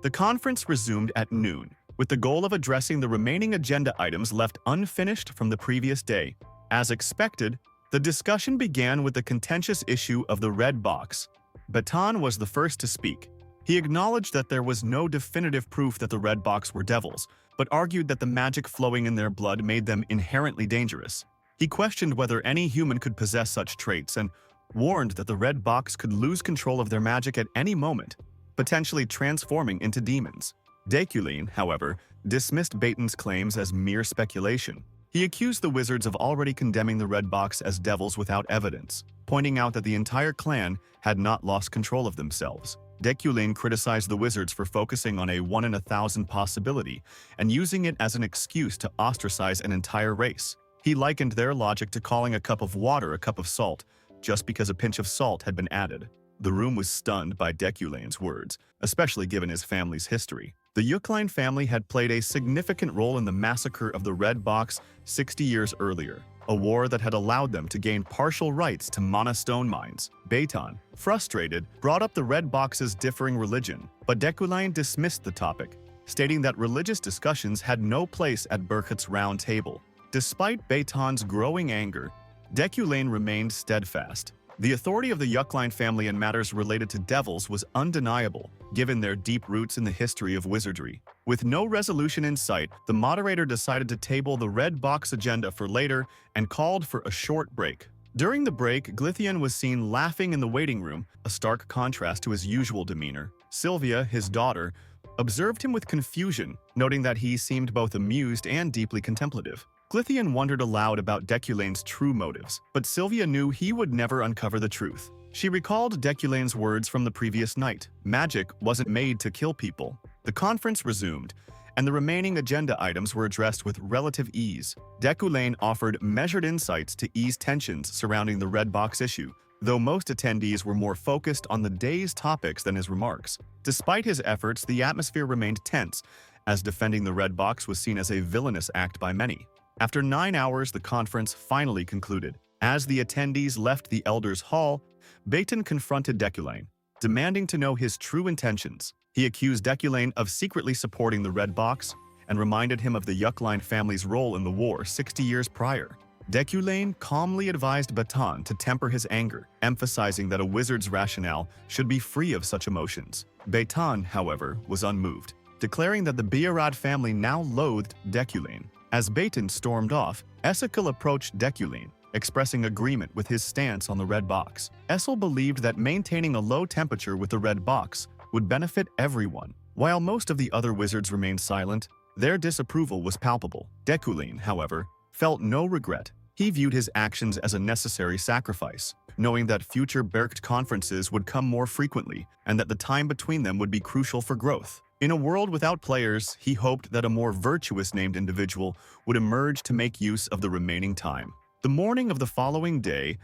The conference resumed at noon, with the goal of addressing the remaining agenda items left unfinished from the previous day. As expected, the discussion began with the contentious issue of the red box. Baton was the first to speak. He acknowledged that there was no definitive proof that the red box were devils, but argued that the magic flowing in their blood made them inherently dangerous. He questioned whether any human could possess such traits and warned that the red box could lose control of their magic at any moment, potentially transforming into demons. Deculein, however, dismissed Baton's claims as mere speculation. He accused the wizards of already condemning the red box as devils without evidence, pointing out that the entire clan had not lost control of themselves. Deculein criticized the wizards for focusing on a 1 in 1,000 possibility and using it as an excuse to ostracize an entire race. He likened their logic to calling a cup of water a cup of salt, just because a pinch of salt had been added. The room was stunned by Deculein's words, especially given his family's history. The Yukline family had played a significant role in the massacre of the Red Box 60 years earlier, a war that had allowed them to gain partial rights to mana stone mines. Baton, frustrated, brought up the Red Box's differing religion, but Deculein dismissed the topic, stating that religious discussions had no place at Burkett's round table. Despite Baton's growing anger, Deculein remained steadfast. The authority of the Yukline family in matters related to devils was undeniable, given their deep roots in the history of wizardry. With no resolution in sight, the moderator decided to table the red box agenda for later and called for a short break. During the break, Glythian was seen laughing in the waiting room, a stark contrast to his usual demeanor. Sylvia, his daughter, observed him with confusion, noting that he seemed both amused and deeply contemplative. Glythian wondered aloud about Deculein's true motives, but Sylvia knew he would never uncover the truth. She recalled Deculein's words from the previous night. Magic wasn't made to kill people. The conference resumed, and the remaining agenda items were addressed with relative ease. Deculein offered measured insights to ease tensions surrounding the red box issue, though most attendees were more focused on the day's topics than his remarks. Despite his efforts, the atmosphere remained tense, as defending the red box was seen as a villainous act by many. After 9 hours, the conference finally concluded. As the attendees left the Elders' Hall, Baton confronted Deculein, demanding to know his true intentions. He accused Deculein of secretly supporting the Red Box and reminded him of the Yukline family's role in the war 60 years prior. Deculein calmly advised Baton to temper his anger, emphasizing that a wizard's rationale should be free of such emotions. Baton, however, was unmoved, declaring that the Biarad family now loathed Deculein. As Baton stormed off, Essekil approached Deculein, expressing agreement with his stance on the red box. Essel believed that maintaining a low temperature with the red box would benefit everyone. While most of the other wizards remained silent, their disapproval was palpable. Deculein, however, felt no regret. He viewed his actions as a necessary sacrifice, knowing that future Berkt conferences would come more frequently and that the time between them would be crucial for growth. In a world without players, he hoped that a more virtuous named individual would emerge to make use of the remaining time. The morning of the following day,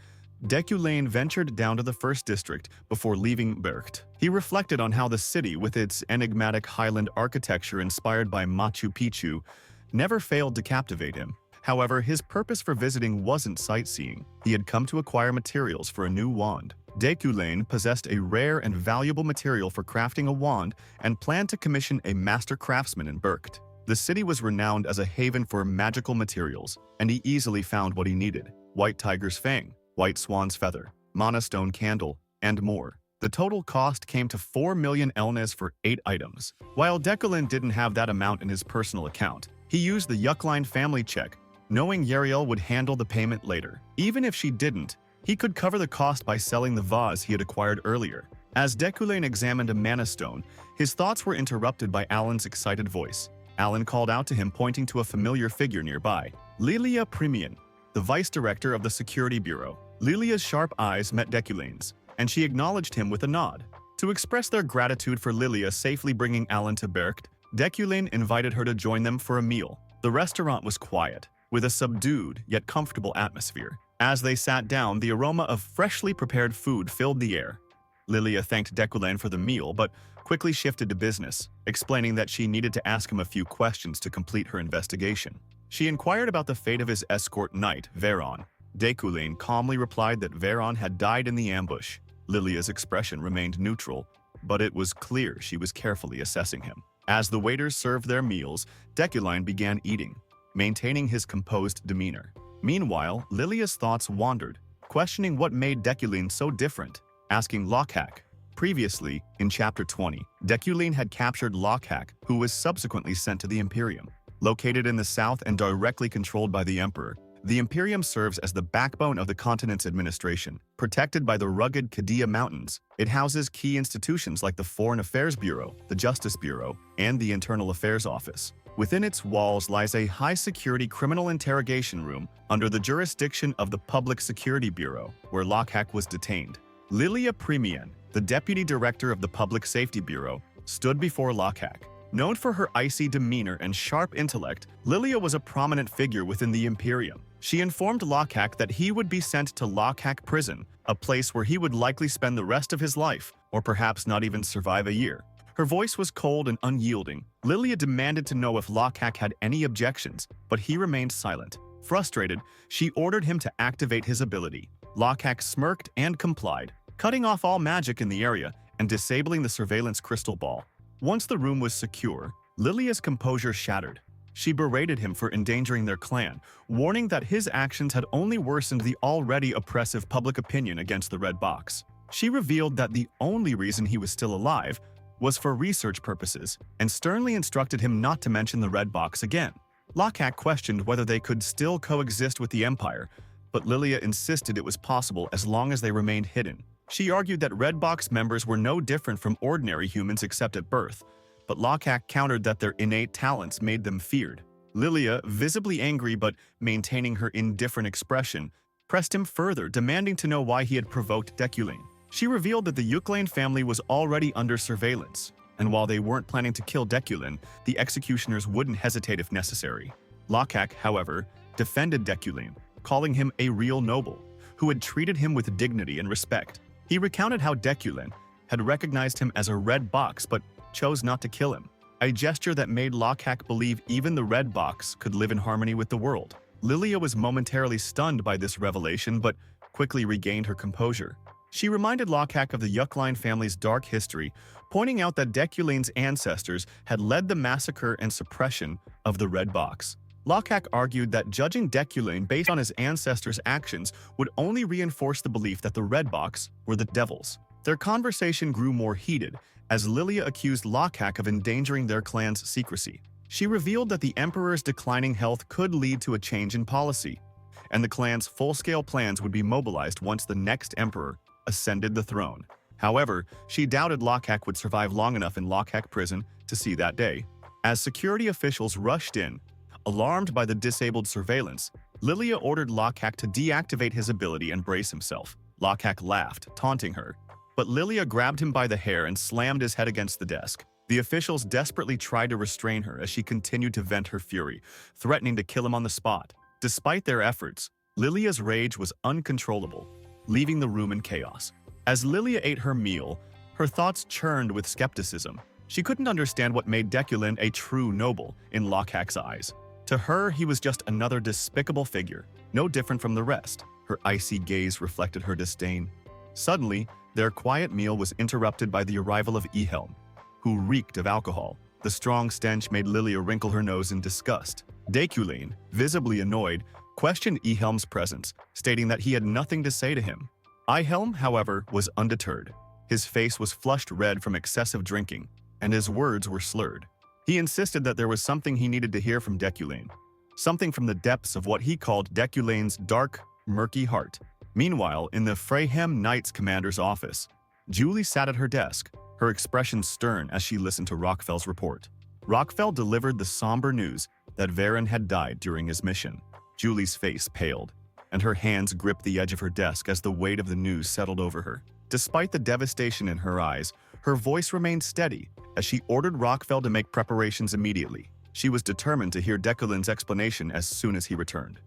Deculein ventured down to the First District before leaving Berkt. He reflected on how the city, with its enigmatic highland architecture inspired by Machu Picchu, never failed to captivate him. However, his purpose for visiting wasn't sightseeing. He had come to acquire materials for a new wand. Deculein possessed a rare and valuable material for crafting a wand and planned to commission a master craftsman in Berkt. The city was renowned as a haven for magical materials, and he easily found what he needed: white tiger's fang, white swan's feather, mana stone candle, and more. The total cost came to 4 million elnes for 8 items. While Deculein didn't have that amount in his personal account, he used the Yukline family check, knowing Yariel would handle the payment later. Even if she didn't, he could cover the cost by selling the vase he had acquired earlier. As Deculein examined a mana stone, his thoughts were interrupted by Alan's excited voice. Alan called out to him, pointing to a familiar figure nearby. Lilia Primian, the vice director of the Security Bureau. Lilia's sharp eyes met Deculein's, and she acknowledged him with a nod. To express their gratitude for Lilia safely bringing Alan to Berkt, Deculein invited her to join them for a meal. The restaurant was quiet, with a subdued yet comfortable atmosphere. As they sat down, the aroma of freshly prepared food filled the air. Lilia thanked Deculein for the meal, but quickly shifted to business, explaining that she needed to ask him a few questions to complete her investigation. She inquired about the fate of his escort knight, Veron. Deculein calmly replied that Veron had died in the ambush. Lilia's expression remained neutral, but it was clear she was carefully assessing him. As the waiters served their meals, Deculein began eating, maintaining his composed demeanor. Meanwhile, Lilia's thoughts wandered, questioning what made Deculein so different, asking Haack. Previously, in Chapter 20, Deculein had captured Haack, who was subsequently sent to the Imperium. Located in the south and directly controlled by the Emperor, the Imperium serves as the backbone of the continent's administration. Protected by the rugged Kadia Mountains, it houses key institutions like the Foreign Affairs Bureau, the Justice Bureau, and the Internal Affairs Office. Within its walls lies a high-security criminal interrogation room under the jurisdiction of the Public Security Bureau, where Haack was detained. Lilia Premien, the deputy director of the Public Safety Bureau, stood before Haack. Known for her icy demeanor and sharp intellect, Lilia was a prominent figure within the Imperium. She informed Haack that he would be sent to Haack prison, a place where he would likely spend the rest of his life, or perhaps not even survive a year. Her voice was cold and unyielding. Lilia demanded to know if Haack had any objections, but he remained silent. Frustrated, she ordered him to activate his ability. Haack smirked and complied, cutting off all magic in the area and disabling the surveillance crystal ball. Once the room was secure, Lilia's composure shattered. She berated him for endangering their clan, warning that his actions had only worsened the already oppressive public opinion against the Red Box. She revealed that the only reason he was still alive was for research purposes, and sternly instructed him not to mention the Red Box again. Haack questioned whether they could still coexist with the Empire, but Lilia insisted it was possible as long as they remained hidden. She argued that Red Box members were no different from ordinary humans except at birth, but Haack countered that their innate talents made them feared. Lilia, visibly angry but maintaining her indifferent expression, pressed him further, demanding to know why he had provoked Deculein. She revealed that the Yukline family was already under surveillance, and while they weren't planning to kill Deculein, the executioners wouldn't hesitate if necessary. Haack, however, defended Deculein, calling him a real noble, who had treated him with dignity and respect. He recounted how Deculein had recognized him as a Red Box but chose not to kill him, a gesture that made Haack believe even the Red Box could live in harmony with the world. Lilia was momentarily stunned by this revelation but quickly regained her composure. She reminded Haack of the Yukline family's dark history, pointing out that Deculein's ancestors had led the massacre and suppression of the Red Box. Haack argued that judging Deculein based on his ancestors' actions would only reinforce the belief that the Red Box were the devils. Their conversation grew more heated as Lilia accused Haack of endangering their clan's secrecy. She revealed that the Emperor's declining health could lead to a change in policy, and the clan's full-scale plans would be mobilized once the next Emperor ascended the throne. However, she doubted Haack would survive long enough in Haack prison to see that day. As security officials rushed in, alarmed by the disabled surveillance, Lilia ordered Haack to deactivate his ability and brace himself. Haack laughed, taunting her, but Lilia grabbed him by the hair and slammed his head against the desk. The officials desperately tried to restrain her as she continued to vent her fury, threatening to kill him on the spot. Despite their efforts, Lilia's rage was uncontrollable, leaving the room in chaos. As Lilia ate her meal, her thoughts churned with skepticism. She couldn't understand what made Deculein a true noble in Haack's eyes. To her, he was just another despicable figure, no different from the rest. Her icy gaze reflected her disdain. Suddenly, their quiet meal was interrupted by the arrival of Ehelm, who reeked of alcohol. The strong stench made Lilia wrinkle her nose in disgust. Deculein, visibly annoyed, questioned Ehelm's presence, stating that he had nothing to say to him. Ehelm, however, was undeterred. His face was flushed red from excessive drinking, and his words were slurred. He insisted that there was something he needed to hear from Deculein, something from the depths of what he called Deculein's dark, murky heart. Meanwhile, in the Freyhem Knights commander's office, Julie sat at her desk, her expression stern as she listened to Rockfell's report. Rockfell delivered the somber news that Varen had died during his mission. Julie's face paled, and her hands gripped the edge of her desk as the weight of the news settled over her. Despite the devastation in her eyes, her voice remained steady as she ordered Rockfell to make preparations immediately. She was determined to hear Deculein's explanation as soon as he returned.